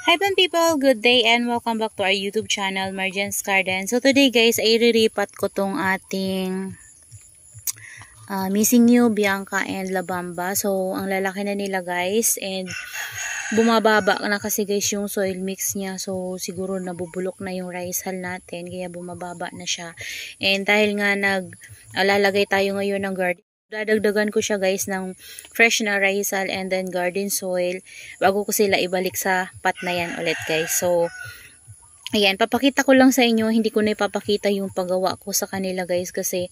Hi people, good day and welcome back to our YouTube channel, Marjan's Garden. So today guys, ay riripat ko tong ating Missing You, Bianca and Labamba. So ang lalaki na nila guys, and bumababa na kasi guys yung soil mix niya. So siguro nabubulok na yung rice hull natin, kaya bumababa na siya. And dahil nga lalagay tayo ngayon ng garden, dadagdagan ko siya guys ng fresh na rice hull and then garden soil bago ko sila ibalik sa pot na yan ulit guys. So ayan, papakita ko lang sa inyo, hindi ko na ipapakita yung paggawa ko sa kanila guys kasi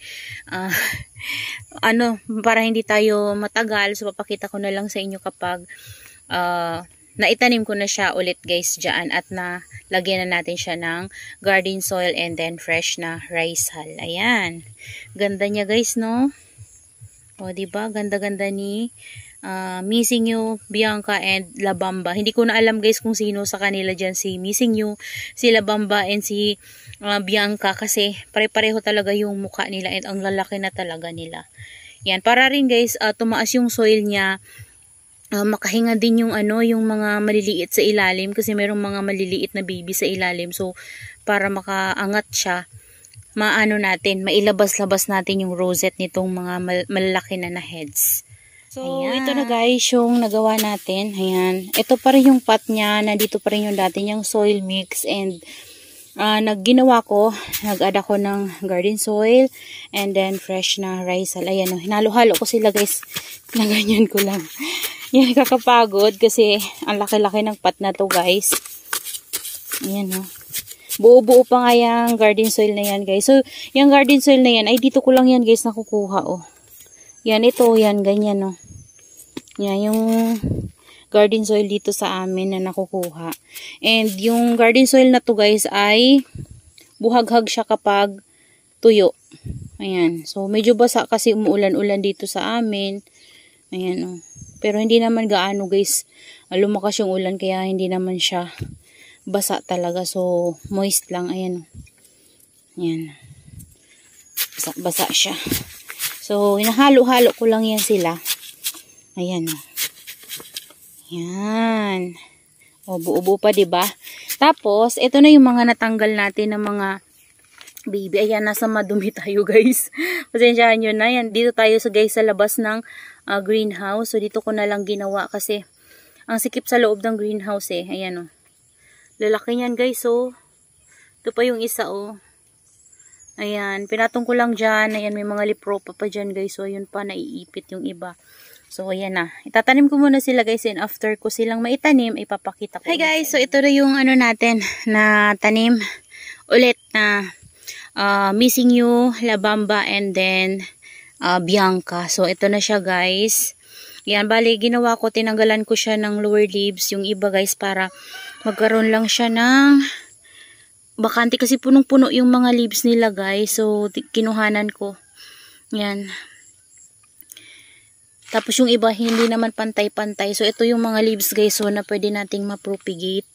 para hindi tayo matagal. So papakita ko na lang sa inyo kapag naitanim ko na siya ulit guys dyan at lagyan na natin siya ng garden soil and then fresh na rice hull. Ayan, ganda niya guys, no? O, diba? Ganda-ganda ni Missing You, Bianca, and Labamba. Hindi ko na alam guys kung sino sa kanila dyan, si Missing You, si Labamba, and si Bianca, kasi pare-pareho talaga yung mukha nila and ang lalaki na talaga nila. Yan, para rin guys, tumaas yung soil niya. Makahinga din yung yung mga maliliit sa ilalim kasi merong mga maliliit na baby sa ilalim. So, para makaangat siya, mailabas-labas natin yung rosette nitong mga malalaki na heads. So, ayan. Ito na guys yung nagawa natin. Ayan. Ito pa rin yung pot niya. Nandito pa rin yung dati niyang soil mix. And, nag-add ako ng garden soil and then fresh na rice hull. Ayan o, hinalo-halo ko sila guys. Naganyan ko lang. Yan, kakapagod kasi ang laki-laki ng pot na to guys. Ayan o. Buo-buo pa nga yung garden soil na yan guys. So, yung garden soil na yan, ay dito ko lang yan guys nakukuha oh. Yan, ito, yan, ganyan oh. Yan, yung garden soil dito sa amin na nakukuha. And yung garden soil na to guys ay buhaghag siya kapag tuyo. Ayan. So, medyo basa kasi umuulan-ulan dito sa amin. Ayan oh. Pero hindi naman gaano guys. Lumakas yung ulan kaya hindi naman siya basa talaga. So, moist lang. Ayan. Ayan. Basa siya. So, hinahalo-halo ko lang yan sila. Ayan. Ayan. O, buo-buo pa, diba? Tapos, ito na yung mga natanggal natin ng mga baby. Ayan, nasa madumi tayo, guys. Pasensyahan nyo na. Yan, dito tayo sa labas ng greenhouse. So, dito ko na lang ginawa kasi ang sikip sa loob ng greenhouse eh. Ayan, o. Lalaki niyan guys, oh. Ito pa yung isa, oh. Ayan, pinatong ko lang dyan. Ayan, may mga lipropa pa dyan guys. So, yun pa, naiipit yung iba. So, ayan na. Itatanim ko muna sila guys. And after ko silang maitanim, ipapakita ko. Hi guys, so ito na yung natin na tanim ulit na Missing You, Labamba, and then Bianca. So, ito na siya guys. Yan, bali, ginawa ko, tinanggalan ko siya ng lower leaves. Yung iba guys, para magkaroon lang siya ng bakante kasi punong-puno yung mga leaves nila guys. So, kinuhanan ko. Yan. Tapos yung iba, hindi naman pantay-pantay. So, ito yung mga leaves guys. So, na pwede nating mapropagate.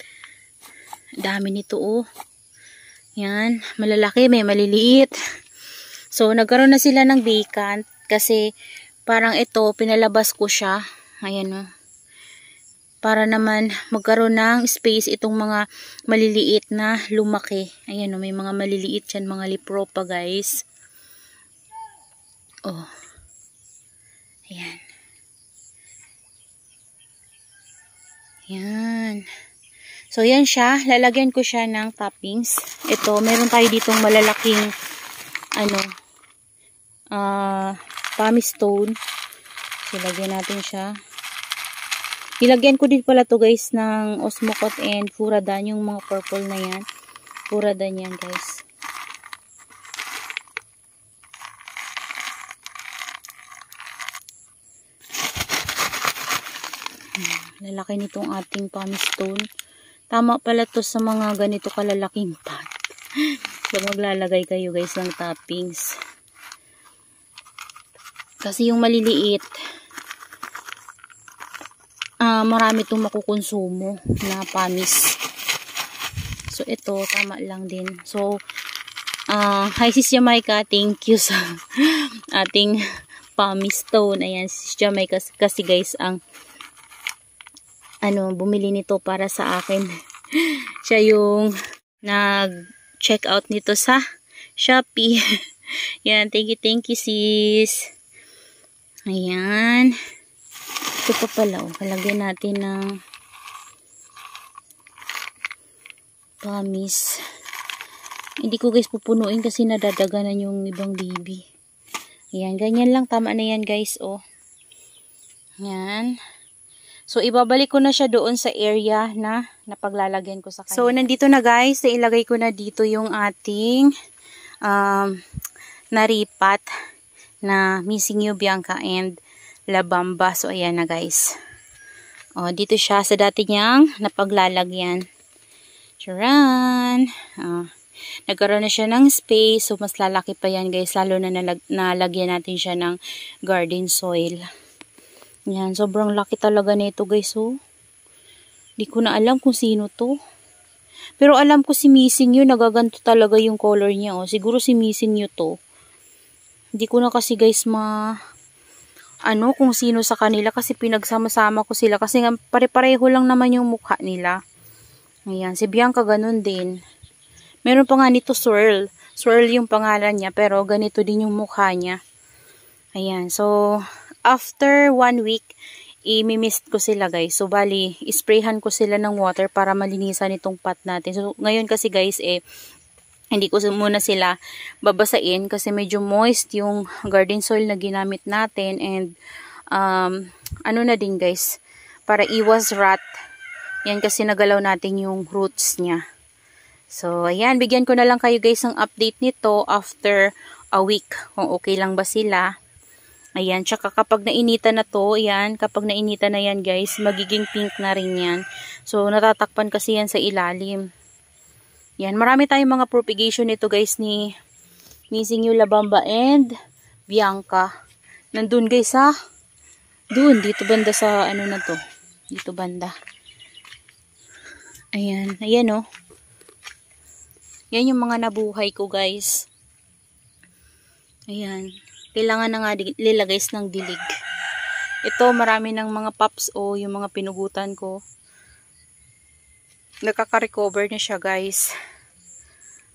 Dami nito oh. Yan. Malalaki, may maliliit. So, nagkaroon na sila ng vacant kasi parang ito, pinalabas ko siya. Ayan o. Para naman magkaroon ng space itong mga maliliit na lumaki. Ayan o, may mga maliliit yan, mga lipropa guys. Oh. Ayan. Ayan. So, yan siya. Lalagyan ko siya ng toppings. Ito, meron tayo ditong malalaking pumice stone. So, lagyan natin siya. Ilagyan ko din pala to guys ng Osmocote and Furadan, yung mga purple na yan. Furadan yan guys. Lalaki nitong ating pumice stone. Tama pala to sa mga ganito kalalaking pot. So, maglalagay kayo guys ng toppings. Kasi yung maliliit, marami itong makukonsumo na pumice. So, ito, tama lang din. So, hi Sis Jamaica, thank you sa ating pumice stone. Ayan, Sis Jamaica kasi guys, ang bumili nito para sa akin. Siya yung nag-check out nito sa Shopee. Yan, thank you sis. Ayan. Ito pa pala, kalagyan natin ng pamis. Hindi ko guys pupunuin kasi nadadaganan yung ibang baby. Ayan, ganyan lang. Tama na yan guys, oh. Ayan. So, ibabalik ko na siya doon sa area na napaglalagyan ko sa kanya. So, nandito na guys. Ilagay ko na dito yung ating naripat na Missing You, Bianca, and La Bamba. So, ayan na guys. O, dito siya sa dati niyang napaglalagyan. Charan! Nagkaroon na siya ng space. So, mas lalaki pa yan guys. Lalo na nalagyan natin siya ng garden soil. Yan, sobrang laki talaga nito guys, oh. Di ko na alam kung sino to. Pero alam ko si Missing You, nagaganto talaga yung color niya, oh. Siguro si Missing You to. Hindi ko na kasi guys kung sino sa kanila kasi pinagsama-sama ko sila. Kasi nga pare-pareho lang naman yung mukha nila. Ayan, si Bianca ganun din. Meron pa nga nito Swirl. Swirl yung pangalan niya, pero ganito din yung mukha niya. Ayan, so after 1 week, i-mist ko sila guys. So, bali, isprayhan ko sila ng water para malinisan itong pot natin. So, ngayon kasi guys, hindi ko muna sila babasain kasi medyo moist yung garden soil na ginamit natin. And, ano na din guys, para iwas rot. Yan kasi nagalaw natin yung roots niya. So, ayan, bigyan ko na lang kayo guys ng update nito after a week. Kung okay lang ba sila. Ayan, tsaka kapag nainitan na to, ayan, kapag nainitan na yan guys, magiging pink na rin yan. So, natatakpan kasi yan sa ilalim. Yan, marami tayong mga propagation nito guys ni Missing You, La Bamba, and Bianca. Nandun guys ha. Dun, dito banda sa ano na to. Dito banda. Ayan, ayan oh. Yan yung mga nabuhay ko guys. Ayan. Kailangan na nga nila guys ng dilig. Ito marami ng mga pups yung mga pinugutan ko. Nakaka-recover na siya guys.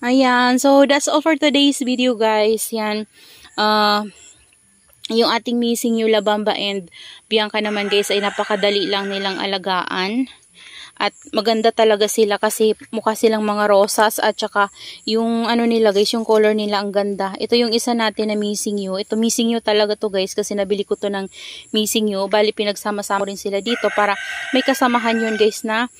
Ayan. So that's all for today's video guys. Yan. Yung ating Missing You, La Bamba, and Bianca naman guys ay napakadali lang nilang alagaan. At maganda talaga sila kasi mukha silang mga rosas at saka yung ano nila guys, yung color nila ang ganda. Ito yung isa natin na Missing You. Ito Missing You talaga to guys kasi nabili ko to ng Missing You. Bali pinagsama-sama rin sila dito para may kasamahan yun guys na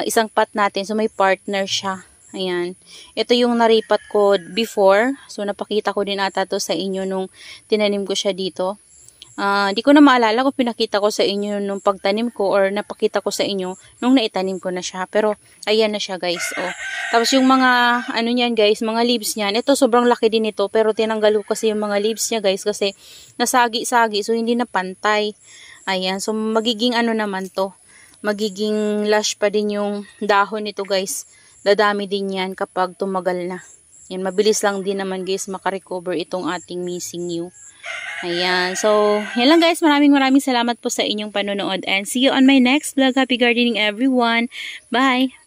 isang pot natin. So may partner siya. Ayan. Ito yung naripat ko before. So napakita ko din ata to sa inyo nung tinanim ko siya dito. Di ko na maalala kung pinakita ko sa inyo nung pagtanim ko or napakita ko sa inyo nung naitanim ko na siya. Pero, ayan na siya guys. Oh. Tapos yung mga, ano niyan guys, mga leaves niyan. Ito sobrang laki din ito. Pero tinanggal ko kasi yung mga leaves niya guys kasi nasagi-sagi. So, hindi na pantay. Ayan. So, magiging ano naman to. Magiging lush pa din yung dahon nito guys. Dadami din yan kapag tumagal na. Yan, mabilis lang din naman guys makarecover itong ating Missing You. Ayan. So, yan lang guys. Maraming salamat po sa inyong panonood. And see you on my next vlog. Happy gardening everyone. Bye!